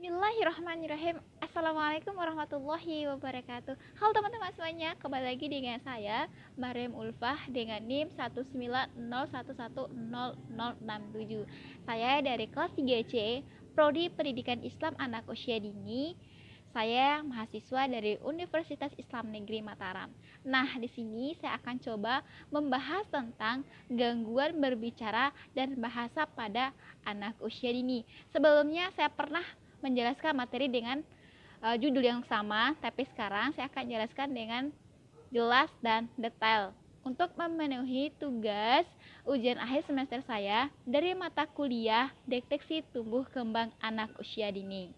Bismillahirrahmanirrahim. Assalamualaikum warahmatullahi wabarakatuh. Halo teman-teman semuanya, kembali lagi dengan saya Maryam Ulfah dengan NIM 190110067. Saya dari kelas 3C Prodi Pendidikan Islam Anak Usia Dini. Saya mahasiswa dari Universitas Islam Negeri Mataram. Nah, di sini saya akan coba membahas tentang gangguan berbicara dan bahasa pada anak usia dini. Sebelumnya saya pernah menjelaskan materi dengan judul yang sama, tapi sekarang saya akan jelaskan dengan jelas dan detail untuk memenuhi tugas ujian akhir semester saya dari mata kuliah Deteksi Tumbuh Kembang Anak Usia Dini.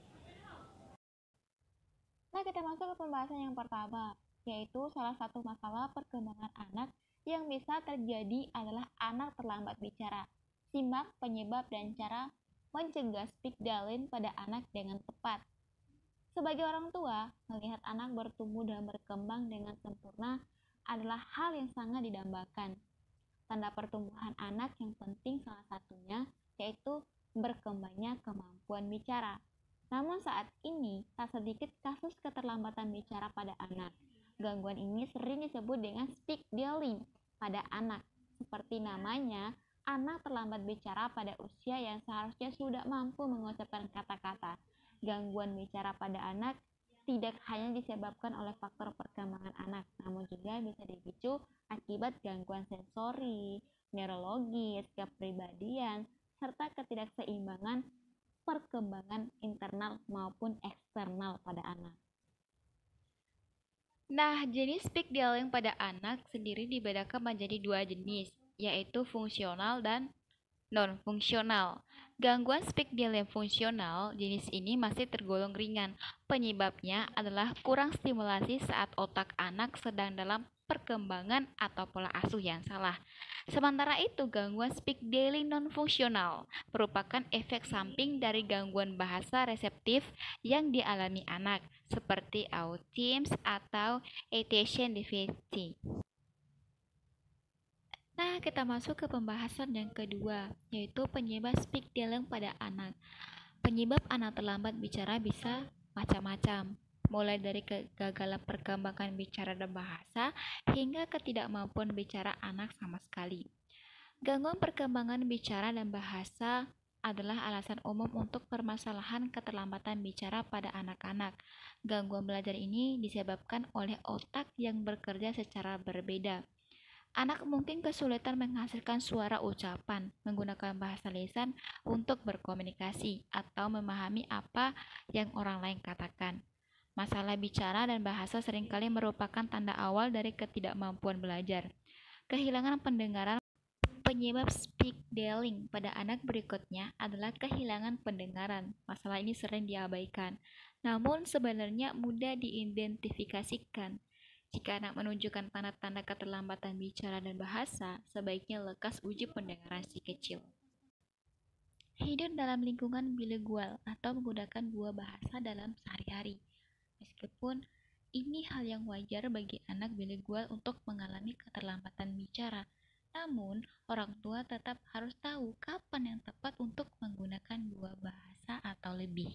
Nah, kita masuk ke pembahasan yang pertama, yaitu salah satu masalah perkembangan anak yang bisa terjadi adalah anak terlambat bicara. Simak penyebab dan cara mencegah speak delay pada anak dengan tepat. Sebagai orang tua, melihat anak bertumbuh dan berkembang dengan sempurna adalah hal yang sangat didambakan. Tanda pertumbuhan anak yang penting salah satunya yaitu berkembangnya kemampuan bicara. Namun saat ini, tak sedikit kasus keterlambatan bicara pada anak. Gangguan ini sering disebut dengan speak delay pada anak. Seperti namanya, anak terlambat bicara pada usia yang seharusnya sudah mampu mengucapkan kata-kata. Gangguan bicara pada anak tidak hanya disebabkan oleh faktor perkembangan anak, namun juga bisa dipicu akibat gangguan sensori, neurologis, kepribadian, serta ketidakseimbangan perkembangan internal maupun eksternal pada anak. Nah, jenis speak delay pada anak sendiri dibedakan menjadi dua jenis, yaitu fungsional dan non-fungsional. Gangguan speak delay fungsional jenis ini masih tergolong ringan. Penyebabnya adalah kurang stimulasi saat otak anak sedang dalam perkembangan atau pola asuh yang salah. Sementara itu, gangguan speak delay non-fungsional merupakan efek samping dari gangguan bahasa reseptif yang dialami anak, seperti autism atau attention deficit. Nah, kita masuk ke pembahasan yang kedua, yaitu penyebab speak delay pada anak. Penyebab anak terlambat bicara bisa macam-macam, mulai dari kegagalan perkembangan bicara dan bahasa hingga ketidakmampuan bicara anak sama sekali. Gangguan perkembangan bicara dan bahasa adalah alasan umum untuk permasalahan keterlambatan bicara pada anak-anak. Gangguan belajar ini disebabkan oleh otak yang bekerja secara berbeda. Anak mungkin kesulitan menghasilkan suara ucapan, menggunakan bahasa lisan untuk berkomunikasi, atau memahami apa yang orang lain katakan. Masalah bicara dan bahasa seringkali merupakan tanda awal dari ketidakmampuan belajar. Kehilangan pendengaran. Penyebab speak delay pada anak berikutnya adalah kehilangan pendengaran. Masalah ini sering diabaikan, namun sebenarnya mudah diidentifikasikan. Jika anak menunjukkan tanda-tanda keterlambatan bicara dan bahasa, sebaiknya lekas uji pendengaran si kecil. Hidup dalam lingkungan bilingual atau menggunakan dua bahasa dalam sehari-hari. Meskipun ini hal yang wajar bagi anak bilingual untuk mengalami keterlambatan bicara, namun orang tua tetap harus tahu kapan yang tepat untuk menggunakan dua bahasa atau lebih.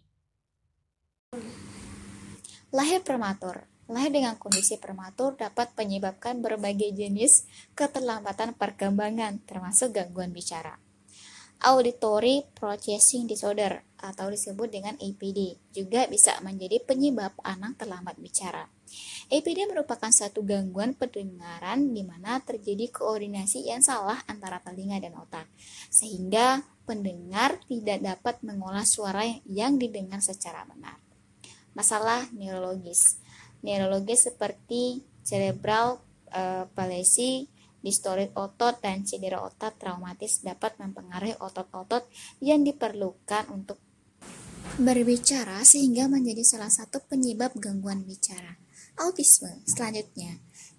Lahir prematur. Lahir dengan kondisi prematur dapat menyebabkan berbagai jenis keterlambatan perkembangan, termasuk gangguan bicara. Auditory Processing Disorder atau disebut dengan APD juga bisa menjadi penyebab anak terlambat bicara. APD merupakan satu gangguan pendengaran di mana terjadi koordinasi yang salah antara telinga dan otak, sehingga pendengar tidak dapat mengolah suara yang didengar secara benar. Masalah neurologis seperti cerebral palsy, distori otot, dan cedera otot traumatis dapat mempengaruhi otot-otot yang diperlukan untuk berbicara sehingga menjadi salah satu penyebab gangguan bicara. Autisme selanjutnya.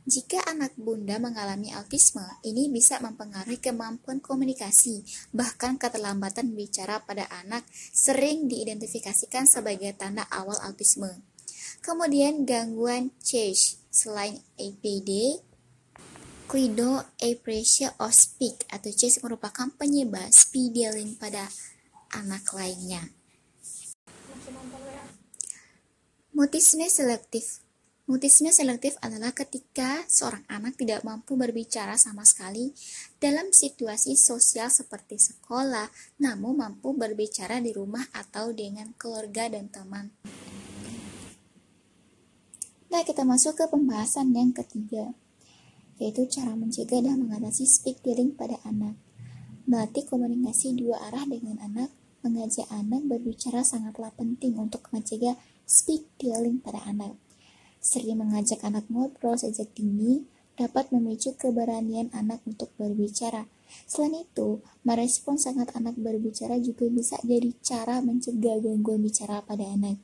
Jika anak bunda mengalami autisme, ini bisa mempengaruhi kemampuan komunikasi, bahkan keterlambatan bicara pada anak sering diidentifikasikan sebagai tanda awal autisme. Kemudian gangguan CASE selain APD, Cledo Apraxia of Speech atau CASE merupakan penyebab speak delay pada anak lainnya. Mutisme selektif. Mutisme selektif adalah ketika seorang anak tidak mampu berbicara sama sekali dalam situasi sosial seperti sekolah, namun mampu berbicara di rumah atau dengan keluarga dan teman. Nah, kita masuk ke pembahasan yang ketiga, yaitu cara mencegah dan mengatasi speak delay pada anak. Melatih komunikasi dua arah dengan anak, mengajak anak berbicara sangatlah penting untuk mencegah speak delay pada anak. Sering mengajak anak ngobrol sejak dini dapat memicu keberanian anak untuk berbicara. Selain itu, merespons sangat anak berbicara juga bisa jadi cara mencegah gangguan bicara pada anak.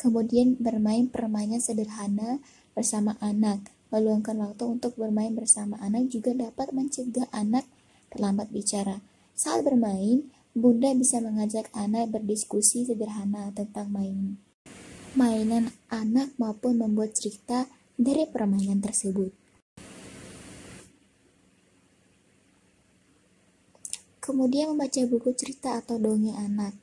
Kemudian bermain permainan sederhana bersama anak. Meluangkan waktu untuk bermain bersama anak juga dapat mencegah anak terlambat bicara. Saat bermain, Bunda bisa mengajak anak berdiskusi sederhana tentang mainan anak maupun membuat cerita dari permainan tersebut. Kemudian membaca buku cerita atau dongeng anak.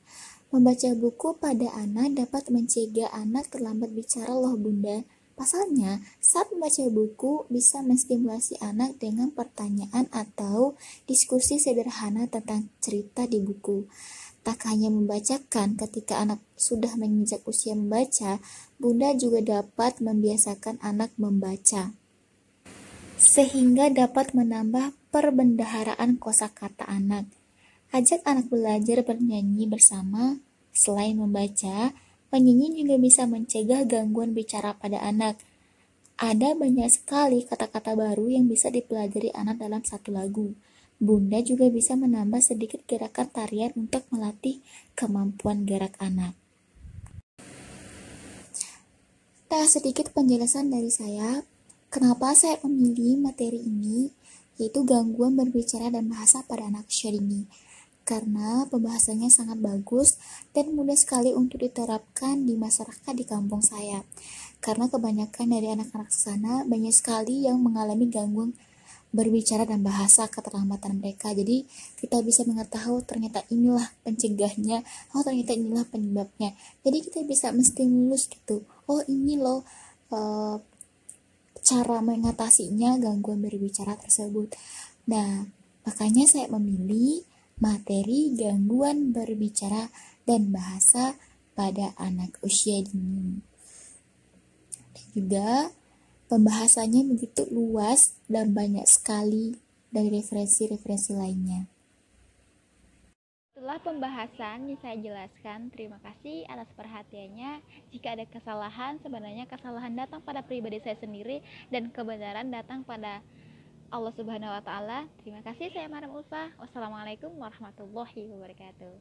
Membaca buku pada anak dapat mencegah anak terlambat bicara loh Bunda. Pasalnya, saat membaca buku bisa menstimulasi anak dengan pertanyaan atau diskusi sederhana tentang cerita di buku. Tak hanya membacakan, ketika anak sudah menginjak usia membaca, Bunda juga dapat membiasakan anak membaca, sehingga dapat menambah perbendaharaan kosakata anak. Ajak anak belajar bernyanyi bersama. Selain membaca, menyanyi juga bisa mencegah gangguan bicara pada anak. Ada banyak sekali kata-kata baru yang bisa dipelajari anak dalam satu lagu. Bunda juga bisa menambah sedikit gerakan tarian untuk melatih kemampuan gerak anak. Nah, sedikit penjelasan dari saya, kenapa saya memilih materi ini, yaitu gangguan berbicara dan bahasa pada anak usia dini. Karena pembahasannya sangat bagus dan mudah sekali untuk diterapkan di masyarakat di kampung saya. Karena kebanyakan dari anak-anak sana banyak sekali yang mengalami gangguan berbicara dan bahasa keterlambatan mereka. Jadi kita bisa mengetahui ternyata inilah pencegahnya, oh ternyata inilah penyebabnya. Jadi kita bisa menstimulus gitu. Oh ini loh cara mengatasinya gangguan berbicara tersebut. Nah, makanya saya memilih materi gangguan berbicara dan bahasa pada anak usia dini. Dan juga pembahasannya begitu luas dan banyak sekali dari referensi-referensi lainnya. Setelah pembahasan yang saya jelaskan, terima kasih atas perhatiannya. Jika ada kesalahan, sebenarnya kesalahan datang pada pribadi saya sendiri dan kebenaran datang pada Allah Subhanahu wa Ta'ala. Terima kasih, saya Maryam Ulfa. Wassalamualaikum warahmatullahi wabarakatuh.